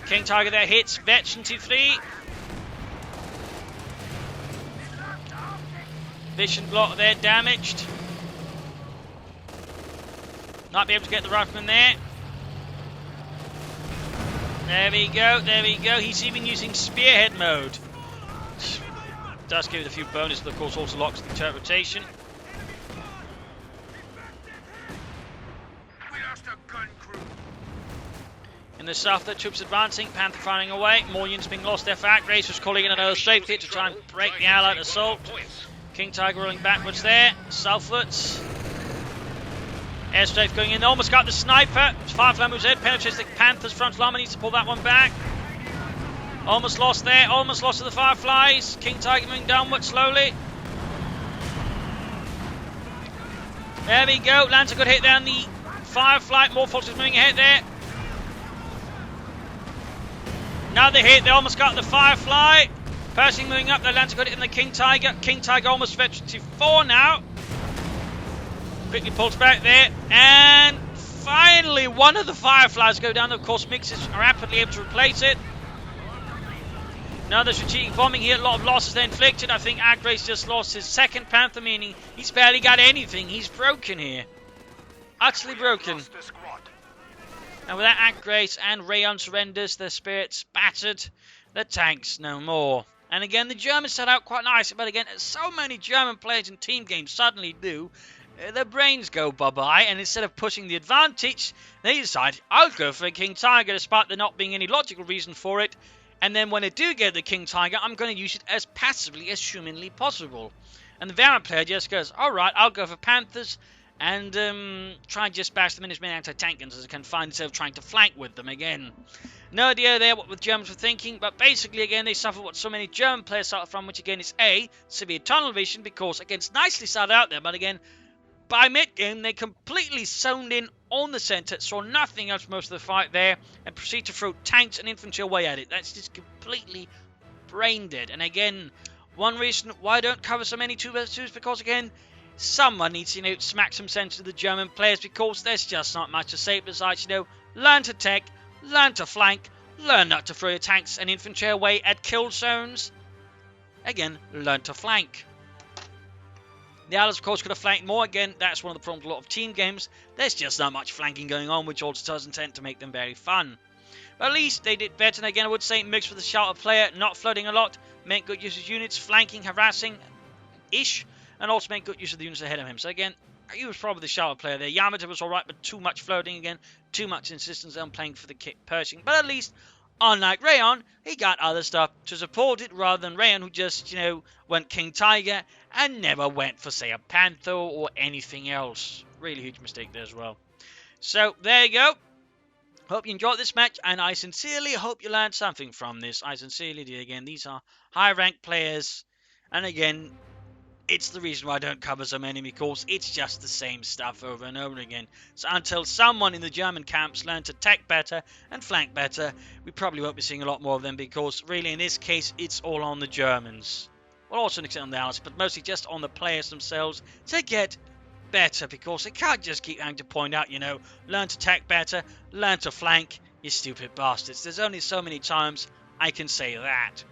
King Tiger there hits Veteran T3. Vision block there damaged. Might be able to get the rifleman there. There we go, there we go. He's even using spearhead mode. Does give it a few bonuses, but of course also locks the turret rotation. In the south, the troops advancing, Panther firing away. More units being lost there for Agreys, was calling in another strafe hit to try and break the Allied assault. King Tiger rolling backwards there, southwards. Airstrafe going in, almost got the sniper. Firefly moves ahead, penetrates the Panther's front line, needs to pull that one back. Almost lost there, almost lost to the Fireflies. King Tiger moving downward slowly. There we go, lands a good hit there on the Firefly. More forces moving ahead there. Another hit, they almost got the Firefly. Pershing moving up, they lands a good hit in the King Tiger. King Tiger almost veteran to 4 now. Quickly pulls back there. And finally, one of the Fireflies go down. Of course, Myks is rapidly able to replace it. Another strategic bombing here. A lot of losses there inflicted. I think Agreys just lost his second Panther, meaning he's barely got anything. He's broken here. Utterly broken. And with that, Agreys and Reyon surrenders. Their spirits battered. The tanks no more. And again, the Germans set out quite nicely. But again, as so many German players in team games suddenly do, their brains go bye-bye. And instead of pushing the advantage, they decide, I'll go for a King Tiger, despite there not being any logical reason for it. And then when I do get the King Tiger, I'm going to use it as passively as humanly possible. And the Variant player just goes, alright, I'll go for Panthers and try and just bash them in as many anti-tank guns as I can find instead of trying to flank with them again. No idea there what the Germans were thinking, but basically again they suffer what so many German players suffer from, which again is A, severe tunnel vision, because again it's nicely started out there, but again by mid-game they completely zoned in on the centre, saw nothing else most of the fight there, and proceed to throw tanks and infantry away at it. That's just completely brain dead. And again, one reason why I don't cover so many 2vs2 is because again, someone needs to, smack some sense to the German players, because there's just not much to say besides, learn to tech, learn to flank, learn not to throw your tanks and infantry away at kill zones. Again, learn to flank. The Allies, of course, could have flanked more. Again, that's one of the problems with a lot of team games. There's just not much flanking going on, which also doesn't tend to make them very fun. But at least they did better. And again, I would say Myks with the shelter player, not floating a lot, meant good use of units, flanking, harassing-ish, and also made good use of the units ahead of him. So again, he was probably the shelter player there. Yamete was alright, but too much floating again, too much insistence on playing for the Pershing. But at least, unlike Reyon, he got other stuff to support it, rather than Reyon, who just, went King Tiger and never went for, say, a Panther or anything else. Really huge mistake there as well. So, there you go. Hope you enjoyed this match, and I sincerely hope you learned something from this. I sincerely do. Again, these are high-ranked players, and again, it's the reason why I don't cover so many, because it's just the same stuff over and over again. So until someone in the German camps learns to tech better and flank better, we probably won't be seeing a lot more of them, because really in this case it's all on the Germans. Well, also an extent on the Allies, but mostly just on the players themselves to get better, because they can't just keep having to point out, learn to tech better, learn to flank, you stupid bastards. There's only so many times I can say that.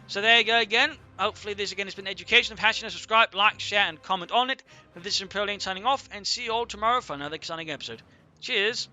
So there you go again. Hopefully this again has been educational. If you haven't, subscribe, like, share and comment on it. And this is Imperial signing off, and see you all tomorrow for another exciting episode. Cheers!